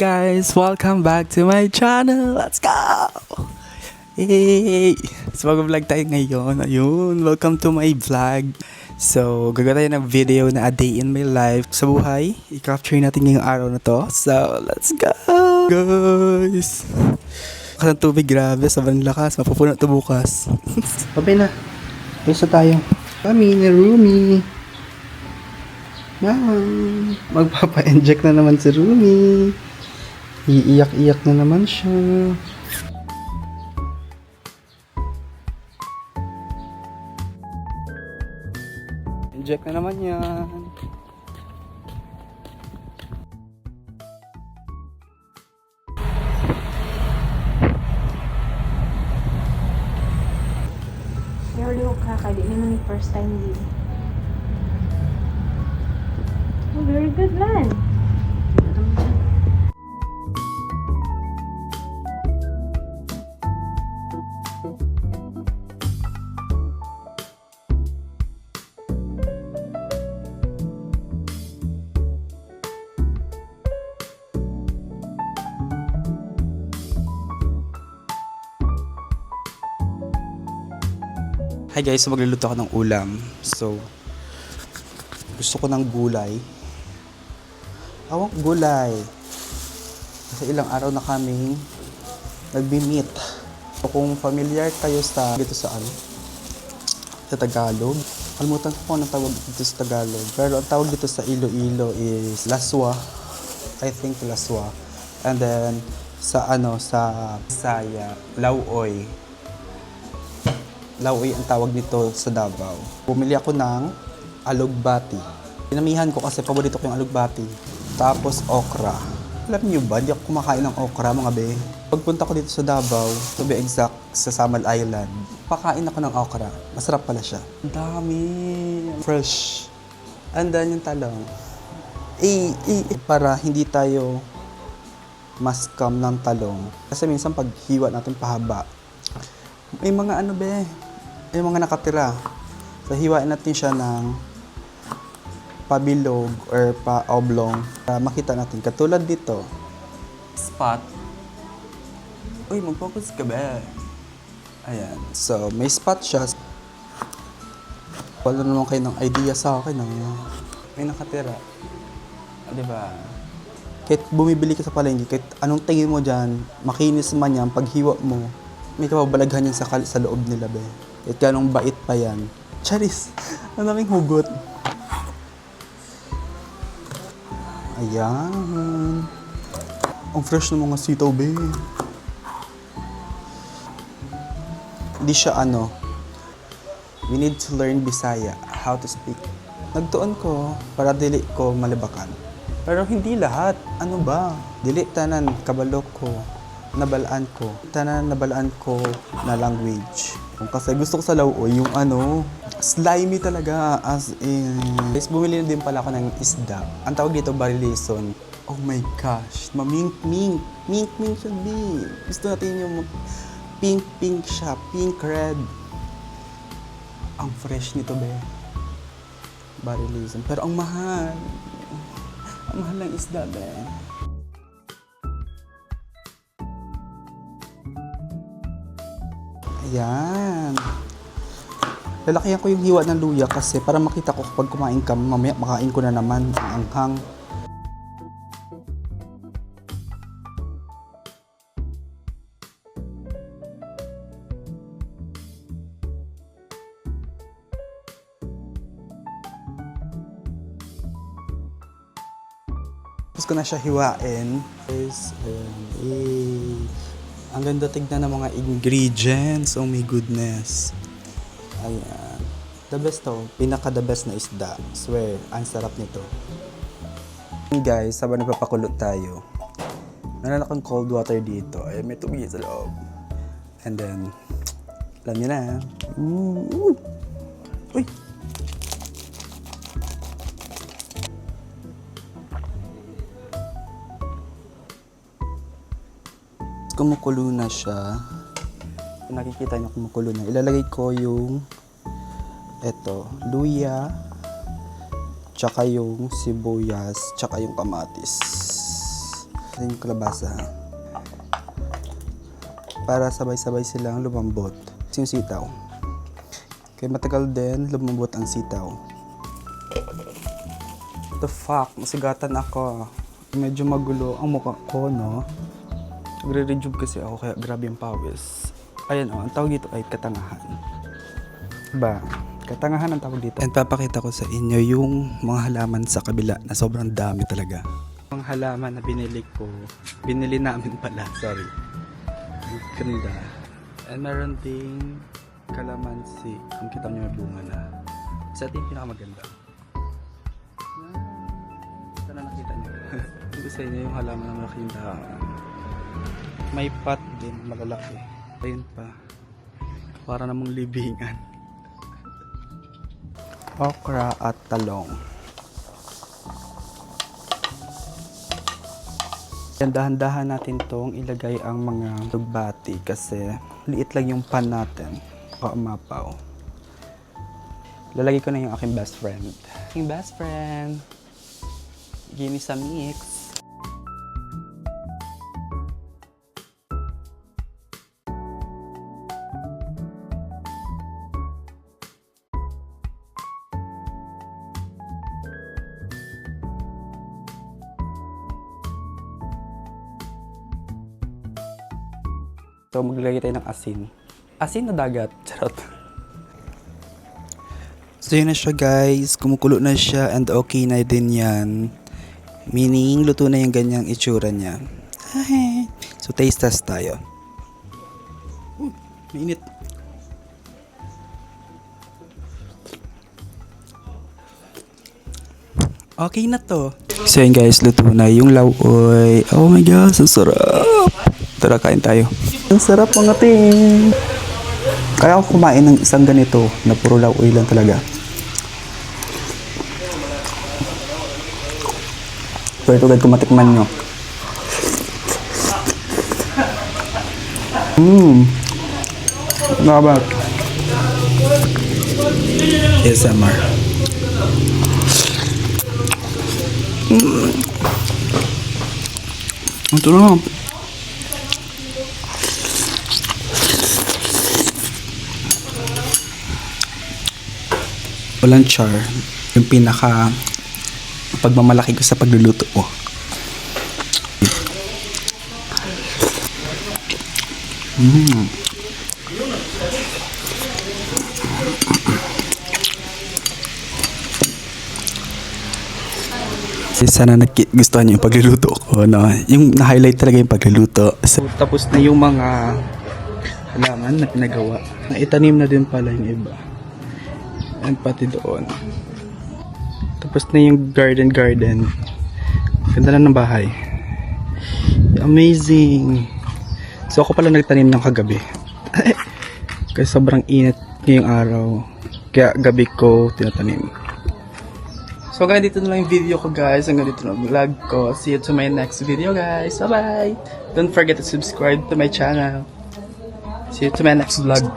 Guys, welcome back to my channel. Let's go! Hey! So mag-vlog tayo ngayon. Ayun, welcome to my vlog. So, gagawa tayo ng video na a day in my life sa buhay. I-capture natin ngayong araw na to. So, let's go! Guys! Lakas ng tubig, grabe. Sobrang lakas. Mapupuno ito bukas. Okay na. Tapos na tayo. Kami ni Rumi. Magpapa-inject na naman si Rumi. Iiyak-iyak na naman siya. Inject na naman yan. Pero kakali naman yung first time din. Oh, very good man. Hi guys, so magluluto ako ng ulam. So, gusto ko ng gulay. Awang gulay. Kasi ilang araw na kaming nagbi-meet. So, kung familiar kayo sa dito sa sa Tagalog, kalimutan ko kung anong tawag dito sa Tagalog. Pero ang tawag dito sa Iloilo is laswa. I think laswa. And then sa sa Bisaya, lauoy. Lauoy ang tawag nito sa Davao. Bumili ako ng alugbati. Pinamihan ko kasi paborito ko yung alugbati. Tapos okra. Alam niyo ba, di ako kumakain ng okra mga be. Pagpunta ko dito sa Davao, to be exact, sa Samal Island, pakain ako ng okra. Masarap pala siya. Ang dami. Fresh. And then yung talong. Para hindi tayo maskam ng talong. Kasi minsan pag hiwa natin pahaba, may mga may mga nakatira. So, hiwain natin siya ng pabilog or pa-oblong para makita natin. Katulad dito, spot. Uy, mag-focus ka ba? Ayan. So, may spot siya. Wala naman kayo ng idea sa akin. May nakatira. Diba? Kahit bumibili ka sa palengke, kahit anong tingin mo dyan, makinis man yan, pag hiwa mo, may kapabalaghan yan sa loob nila, be. At ganong bait pa yan. Charis! Ang daming hugot. Ayan. Ang fresh ng mga sitaw, be. Hindi siya we need to learn Bisaya, how to speak. Nagtuon ko para dili ko malibakan. Pero hindi lahat. Ano ba? Dili tanan kabalo ko. Nabalaan ko na language. Kasi gusto ko sa lauoy yung slimy talaga as in. Guys, bumili na din pala ako ng isda. Ang tawag dito barilison. Oh my gosh, mamink-mink. Mink-mink siya, be. Gusto natin yung pink-pink siya, pink-red. Ang fresh nito, be. Barilison. Pero ang mahal. Ang mahal ng isda, be. Ayan. Lalakihan ko yung hiwa ng luya kasi para makita ko kapag kumain ka, mamaya makain ko na naman ang anghang. Tapos ko na siya hiwain. Ang ganda tignan ng mga ingredients. Oh my goodness. Ayan. The best to. Pinaka the best na isda. Swear, ang sarap nito. Guys, habang nagpapakulot tayo, meron akong cold water dito. Ay, may tubig sa loob. And then, alam niyo na. Uy! Kumukulo na siya. Kung nakikita niyo kumukulo na, ilalagay ko yung luya, tsaka yung sibuyas, tsaka yung kamatis. natin yung kalabasa. Para sabay-sabay silang lumambot. Yung sitaw. Kaya matagal din lumambot ang sitaw. The fuck? Masigatan ako. Medyo magulo ang mukha ko, no? Nagre-rejuve kasi ako kaya grabe yung pawis. Ayan ang tawag dito ay katangahan. Ba? Katangahan ang tawag dito. And papakita ko sa inyo yung mga halaman sa kabila na sobrang dami talaga. Ang halaman na binili ko, binili namin pala, sorry. Ang ganda. And meron ding kalamansi. Kung kita nyo may bunga na. Isa ito yung pinakamaganda. Ito na nakita nyo. Ito sa inyo yung halaman na malaking dahon. May pot din, malalaki. Ayun pa. Para namang libingan. Okra at talong. Dahan-dahan natin tong ilagay ang mga lugbati kasi liit lang yung pan natin. Baka umapaw. Lalagay ko na yung aking best friend. Aking best friend. Give me some mix. So, maglagay tayo ng asin. Asin na dagat. Charot. So, yun na siya guys. Kumukulo na siya and okay na din yan. Meaning, luto na yung ganyang itsura niya. So, taste test tayo. Mainit. Okay na to. So, yun guys. Luto na yung lauoy. Oh my gosh, ang sarap. Tara, kain tayo. Ang sarap mga ting. Kaya ako kumain ng isang ganito na puro lauoy lang talaga. So ito guys, kung matikman nyo. Nakabak. ASMR. Ito na. Walang char. Yung pinaka pagmamalaki ko sa pagluluto ko. Sana gustuhan niyo yung pagluluto ko, no? Yung na-highlight talaga yung pagluluto. So, tapos na yung mga halaman na pinagawa. Naitanim na din pala yung iba. And pati doon. Tapos na yung garden. Ganda na ng bahay. Amazing. So ako pala nagtanim ng kagabi. Kasi sobrang init ngayong araw. Kaya gabi ko tinatanim. So hanggang dito na lang yung video ko guys. Hanggang dito na yung vlog ko. See you to my next video guys. Bye bye. Don't forget to subscribe to my channel. See you to my next vlog.